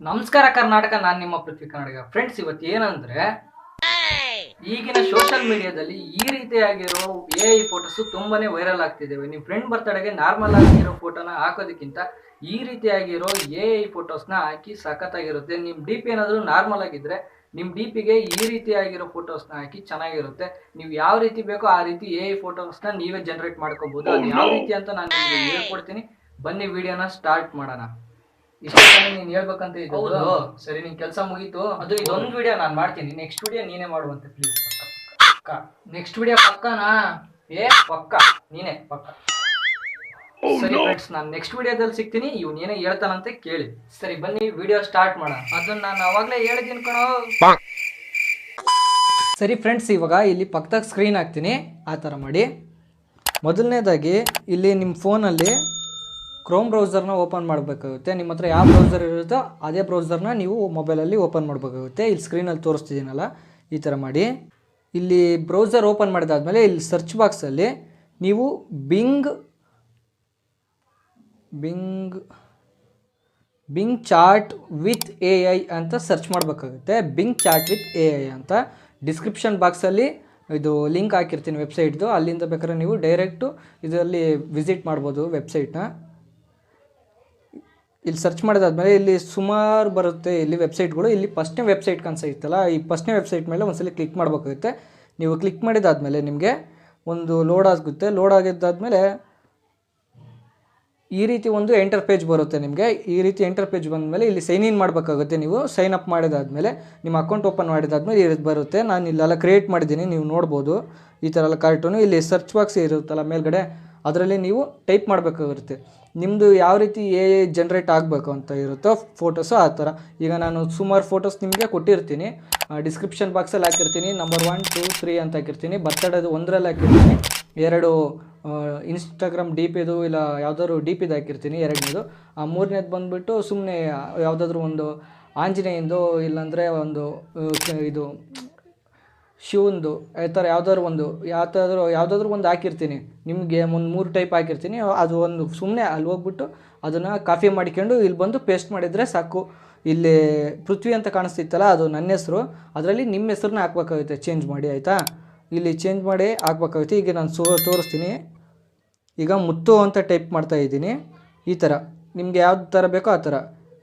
ನಮಸ್ಕಾರ ಕರ್ನಾಟಕ, ನಾನು ನಿಮ್ಮ ಪೃಥ್ವಿ ಕನ್ನಡಿಗ. ಫ್ರೆಂಡ್ಸ್, ಇವತ್ತು ಏನಂದ್ರೆ ಈಗಿನ ಸೋಷಿಯಲ್ ಮೀಡಿಯಾದಲ್ಲಿ ಈ ರೀತಿಯಾಗಿರೋ AI ಫೋಟೋಸ್ ತುಂಬಾನೇ ವೈರಲ್ ಆಗ್ತಿದ್ದೇವೆ. ನಿಮ್ಮ ಫ್ರೆಂಡ್ ಬರ್ತಡೆಗೆ ನಾರ್ಮಲ್ ಆಗಿರೋ ಫೋಟೋನ ಹಾಕೋದಕ್ಕಿಂತ ಈ ರೀತಿಯಾಗಿರೋ AI ಫೋಟೋಸ್ನ ಹಾಕಿ ಸಖತ್ತಾಗಿರುತ್ತೆ. ನಿಮ್ಮ ಡಿ ಪಿ ಏನಾದರೂ ನಾರ್ಮಲ್ ಆಗಿದ್ರೆ ನಿಮ್ಮ ಡಿ ಪಿಗೆ ಈ ರೀತಿಯಾಗಿರೋ ಫೋಟೋಸ್ನ ಹಾಕಿ ಚೆನ್ನಾಗಿರುತ್ತೆ. ನೀವು ಯಾವ ರೀತಿ ಬೇಕೋ ಆ ರೀತಿ AI ಫೋಟೋಸ್ನ ನೀವೇ ಜನರೇಟ್ ಮಾಡ್ಕೋಬಹುದು. ಅದು ಯಾವ ರೀತಿ ಅಂತ ನಾನು ನಿಮಗೆ ಹೇಳ್ಕೊಡ್ತೀನಿ. ಬನ್ನಿ ವಿಡಿಯೋನ ಸ್ಟಾರ್ಟ್ ಮಾಡೋಣ. ಇಷ್ಟೇ ನೀನ್ ಹೇಳ್ಬೇಕಂತ ಇದ್ದು. ಸರಿ, ನಿನ್ ಕೆಲಸ ಮುಗೀತು. ಅದು ಇದೊಂದು ವಿಡಿಯೋ ನಾನು ಮಾಡ್ತೀನಿ. ನೆಕ್ಸ್ಟ್ ವಿಡಿಯೋ ನೀನೇ ಮಾಡುವಂತೆ ಪ್ಲೀಸ್. ಪಕ್ಕ ನೆಕ್ಸ್ಟ್ ವಿಡಿಯೋ ಪಕ್ಕನಾ? ಪಕ್ಕ ನೀನೇ ಪಕ್ಕ. ಸರಿ ಫ್ರೆಂಡ್ಸ್, ನಾನು ನೆಕ್ಸ್ಟ್ ವಿಡಿಯೋದಲ್ಲಿ ಸಿಗ್ತೀನಿ. ಇವ್ನು ಏನೇ ಹೇಳ್ತಾನಂತೆ ಕೇಳಿ. ಸರಿ, ಬನ್ನಿ ವಿಡಿಯೋ ಸ್ಟಾರ್ಟ್ ಮಾಡೋಣ. ಅದನ್ನ ನಾನು ಅವಾಗಲೇ ಹೇಳಿದ್ದೀನಿ ಕಣೋ. ಸರಿ ಫ್ರೆಂಡ್ಸ್, ಇವಾಗ ಇಲ್ಲಿ ಪಕ್ಕದಾಗ ಸ್ಕ್ರೀನ್ ಹಾಕ್ತೀನಿ. ಆ ಥರ ಮಾಡಿ. ಮೊದಲನೇದಾಗಿ ಇಲ್ಲಿ ನಿಮ್ಮ ಫೋನಲ್ಲಿ ಕ್ರೋಮ್ ಬ್ರೌಸರ್ನ ಓಪನ್ ಮಾಡಬೇಕಾಗುತ್ತೆ. ನಿಮ್ಮ ಹತ್ರ ಯಾವ ಬ್ರೌಸರ್ ಇರುತ್ತೋ ಅದೇ ಬ್ರೌಸರ್ನ ನೀವು ಮೊಬೈಲಲ್ಲಿ ಓಪನ್ ಮಾಡಬೇಕಾಗುತ್ತೆ. ಇಲ್ಲಿ ಸ್ಕ್ರೀನಲ್ಲಿ ತೋರಿಸ್ತಿದ್ದೀನಲ್ಲ, ಈ ಥರ ಮಾಡಿ. ಇಲ್ಲಿ ಬ್ರೌಸರ್ ಓಪನ್ ಮಾಡಿದಾದ್ಮೇಲೆ ಇಲ್ಲಿ ಸರ್ಚ್ ಬಾಕ್ಸಲ್ಲಿ ನೀವು ಬಿಂಗ್ ಚಾಟ್ ವಿತ್ AI ಅಂತ ಸರ್ಚ್ ಮಾಡಬೇಕಾಗುತ್ತೆ. ಬಿಂಗ್ ಚಾಟ್ ವಿತ್ AI ಅಂತ ಡಿಸ್ಕ್ರಿಪ್ಷನ್ ಬಾಕ್ಸಲ್ಲಿ ಇದು ಲಿಂಕ್ ಹಾಕಿರ್ತೀನಿ ವೆಬ್ಸೈಟ್ದು. ಅಲ್ಲಿಂದ ಬೇಕಾದ್ರೆ ನೀವು ಡೈರೆಕ್ಟು ಇದರಲ್ಲಿ ವಿಸಿಟ್ ಮಾಡ್ಬೋದು ವೆಬ್ಸೈಟ್ನ. ಇಲ್ಲಿ ಸರ್ಚ್ ಮಾಡಿದಾದ್ಮೇಲೆ ಇಲ್ಲಿ ಸುಮಾರು ಬರುತ್ತೆ ಇಲ್ಲಿ ವೆಬ್ಸೈಟ್ಗಳು. ಇಲ್ಲಿ ಫಸ್ಟ್ನೇ ವೆಬ್ಸೈಟ್ ಕಾಣಿಸುತ್ತಲ್ಲ, ಈ ಫಸ್ಟ್ನೇ ವೆಬ್ಸೈಟ್ ಮೇಲೆ ಒಂದ್ಸಲ ಕ್ಲಿಕ್ ಮಾಡಬೇಕಾಗುತ್ತೆ. ನೀವು ಕ್ಲಿಕ್ ಮಾಡಿದಾದ್ಮೇಲೆ ನಿಮಗೆ ಒಂದು ಲೋಡ್ ಆಗುತ್ತೆ. ಲೋಡ್ ಆಗಿದ್ದಾದ್ಮೇಲೆ ಈ ರೀತಿ ಒಂದು ಎಂಟರ್ ಪೇಜ್ ಬರುತ್ತೆ ನಿಮಗೆ. ಈ ರೀತಿ ಎಂಟರ್ ಪೇಜ್ ಬಂದಮೇಲೆ ಇಲ್ಲಿ ಸೈನ್ ಇನ್ ಮಾಡಬೇಕಾಗುತ್ತೆ. ನೀವು ಸೈನ್ ಅಪ್ ಮಾಡಿದಾದ್ಮೇಲೆ ನಿಮ್ಮ ಅಕೌಂಟ್ ಓಪನ್ ಮಾಡಿದಾದ್ಮೇಲೆ ಇದು ಬರುತ್ತೆ. ನಾನು ಇಲ್ಲೆಲ್ಲ ಕ್ರಿಯೇಟ್ ಮಾಡಿದ್ದೀನಿ, ನೀವು ನೋಡ್ಬೋದು. ಈ ಥರ ಎಲ್ಲ ಕಾರ್ಟೂನು ಇಲ್ಲಿ ಸರ್ಚ್ ಬಾಕ್ಸ್ ಇರುತ್ತಲ್ಲ ಮೇಲ್ಗಡೆ, ಅದರಲ್ಲಿ ನೀವು ಟೈಪ್ ಮಾಡಬೇಕಾಗಿರುತ್ತೆ. ನಿಮ್ಮದು ಯಾವ ರೀತಿ AI ಜನ್ರೇಟ್ ಆಗಬೇಕು ಅಂತ ಇರುತ್ತೋ ಫೋಟೋಸು ಆ ಥರ. ಈಗ ನಾನು ಸುಮಾರು ಫೋಟೋಸ್ ನಿಮಗೆ ಕೊಟ್ಟಿರ್ತೀನಿ. ಡಿಸ್ಕ್ರಿಪ್ಷನ್ ಬಾಕ್ಸಲ್ಲಿ ಹಾಕಿರ್ತೀನಿ. ನಂಬರ್ 1, 2, 3 ಅಂತ ಹಾಕಿರ್ತೀನಿ. ಬರ್ತಡೇದು ಒಂದರಲ್ಲಿ ಹಾಕಿರ್ತೀನಿ. 2 ಇನ್ಸ್ಟಾಗ್ರಾಮ್ ಡಿ ಪಿದು ಇಲ್ಲ ಯಾವುದಾದ್ರು ಡಿ ಪಿದು ಹಾಕಿರ್ತೀನಿ. 2ನೇದು. ಆ 3ನೇದು ಬಂದುಬಿಟ್ಟು ಸುಮ್ಮನೆ ಯಾವುದಾದ್ರೂ ಒಂದು ಆಂಜನೇಯಂದು, ಇಲ್ಲಾಂದರೆ ಒಂದು ಇದು ಶಿವಂದು, ಈ ಥರ ಯಾವುದಾದ್ರೂ ಒಂದು ಹಾಕಿರ್ತೀನಿ. ನಿಮಗೆ ಒಂದು 3 ಟೈಪ್ ಹಾಕಿರ್ತೀನಿ. ಅದು ಒಂದು ಸುಮ್ಮನೆ ಅಲ್ಲಿ ಹೋಗ್ಬಿಟ್ಟು ಅದನ್ನು ಕಾಪಿ ಮಾಡಿಕೊಂಡು ಇಲ್ಲಿ ಬಂದು ಪೇಸ್ಟ್ ಮಾಡಿದರೆ ಸಾಕು. ಇಲ್ಲಿ ಪೃಥ್ವಿ ಅಂತ ಕಾಣಿಸ್ತಿತ್ತಲ್ಲ, ಅದು ನನ್ನ ಹೆಸರು. ಅದರಲ್ಲಿ ನಿಮ್ಮ ಹೆಸರನ್ನ ಹಾಕ್ಬೇಕಾಗುತ್ತೆ ಚೇಂಜ್ ಮಾಡಿ, ಆಯಿತಾ? ಇಲ್ಲಿ ಚೇಂಜ್ ಮಾಡಿ ಹಾಕ್ಬೇಕಾಗುತ್ತೆ. ಈಗ ನಾನು ತೋರಿಸ್ತೀನಿ. ಈಗ ಮುತ್ತು ಅಂತ ಟೈಪ್ ಮಾಡ್ತಾಯಿದ್ದೀನಿ. ಈ ಥರ ನಿಮಗೆ ಯಾವ್ದು ಥರ ಬೇಕೋ ಆ ಥರ.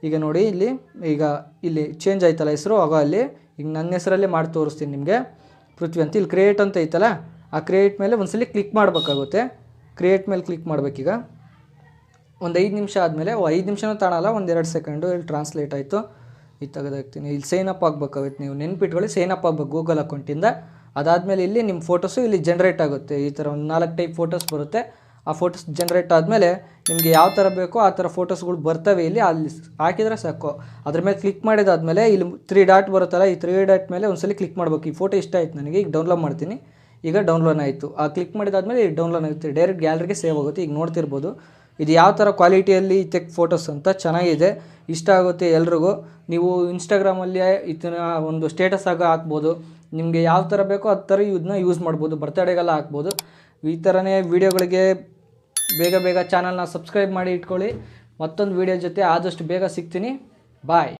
ಈಗ ನೋಡಿ ಇಲ್ಲಿ ಚೇಂಜ್ ಆಯ್ತಲ್ಲ ಹೆಸರು, ಆಗ ಅಲ್ಲಿ ಈಗ ನನ್ನ ಹೆಸರಲ್ಲೇ ಮಾಡಿ ತೋರಿಸ್ತೀನಿ ನಿಮಗೆ. ಪೃಥ್ವಿ ಅಂತ ಇಲ್ಲಿ ಕ್ರಿಯೇಟ್ ಅಂತ ಐತಲ್ಲ, ಆ ಕ್ರಿಯೇಟ್ ಮೇಲೆ ಒಂದ್ಸಲ ಕ್ಲಿಕ್ ಮಾಡಬೇಕಾಗುತ್ತೆ. ಕ್ರಿಯೇಟ್ ಮೇಲೆ ಕ್ಲಿಕ್ ಮಾಡಬೇಕೀಗ. ಒಂದು 5 ನಿಮಿಷ ಆದಮೇಲೆ 5 ನಿಮಿಷನೂ ತಾಣಲ್ಲ, ಒಂದು 2 ಸೆಕೆಂಡು. ಇಲ್ಲಿ ಟ್ರಾನ್ಸ್ಲೇಟ್ ಆಯಿತು. ಇದು ತೆಗೆದಾಕ್ತೀನಿ. ಇಲ್ಲಿ ಸೈನ್ ಅಪ್ ಆಗಬೇಕಾಗುತ್ತೆ. ನೀವು ನೆನ್ಪಿಟ್ಕೊಳ್ಳಿ, ಸೈನ್ ಅಪ್ ಆಗಬೇಕು ಗೂಗಲ್ ಅಕೌಂಟಿಂದ. ಅದಾದಮೇಲೆ ಇಲ್ಲಿ ನಿಮ್ಮ ಫೋಟೋಸು ಇಲ್ಲಿ ಜನ್ರೇಟ್ ಆಗುತ್ತೆ. ಈ ಥರ ಒಂದು 4 ಟೈಪ್ ಫೋಟೋಸ್ ಬರುತ್ತೆ. ಆ ಫೋಟೋಸ್ ಜನ್ರೇಟ್ ಆದಮೇಲೆ ನಿಮಗೆ ಯಾವ ಥರ ಬೇಕೋ ಆ ಥರ ಫೋಟೋಸ್ಗಳು ಬರ್ತವೆ. ಅಲ್ಲಿ ಹಾಕಿದರೆ ಸಾಕು. ಅದ್ರ ಮೇಲೆ ಕ್ಲಿಕ್ ಮಾಡಿದಾದ್ಮೇಲೆ ಇಲ್ಲಿ 3 ಡಾಟ್ ಬರುತ್ತಲ್ಲ, ಈ 3 ಡಾಟ್ ಮೇಲೆ ಒಂದ್ಸಲ ಕ್ಲಿಕ್ ಮಾಡಬೇಕು. ಈ ಫೋಟೋ ಇಷ್ಟ ಆಯ್ತು ನನಗೆ, ಈಗ ಡೌನ್ಲೋಡ್ ಮಾಡ್ತೀನಿ. ಈಗ ಡೌನ್ಲೋಡ್ ಆಯಿತು. ಆ ಕ್ಲಿಕ್ ಮಾಡಿದಾದ್ಮೇಲೆ ಈಗ ಡೌನ್ಲೋಡ್ ಆಗುತ್ತೆ. ಡೈರೆಕ್ಟ್ ಗ್ಯಾಲರಿಗೆ ಸೇವ್ ಆಗುತ್ತೆ. ಈಗ ನೋಡ್ತಿರ್ಬೋದು ಇದು ಯಾವ ಥರ ಕ್ವಾಲಿಟಿಯಲ್ಲಿ ತೆಕ್ ಫೋಟೋಸ್ ಅಂತ. ಚೆನ್ನಾಗಿದೆ, ಇಷ್ಟ ಆಗುತ್ತೆ ಎಲ್ರಿಗೂ. ನೀವು ಇನ್ಸ್ಟಾಗ್ರಾಮಲ್ಲಿ ಇದನ್ನ ಒಂದು ಸ್ಟೇಟಸ್ ಆಗ ಹಾಕ್ಬೋದು. ನಿಮಗೆ ಯಾವ ಥರ ಬೇಕೋ ಆ ಥರ ಇದನ್ನ ಯೂಸ್ ಮಾಡ್ಬೋದು. ಬರ್ತಡೇಗೆಲ್ಲ ಹಾಕ್ಬೋದು. ಈ ಥರನೇ ವೀಡಿಯೋಗಳಿಗೆ ಬೇಗ ಚಾನಲ್ನ ಸಬ್ಸ್ಕ್ರೈಬ್ ಮಾಡಿ ಇಟ್ಕೊಳ್ಳಿ. ಮತ್ತೊಂದು ವೀಡಿಯೋ ಜೊತೆ ಆದಷ್ಟು ಬೇಗ ಸಿಗ್ತೀನಿ. ಬಾಯ್.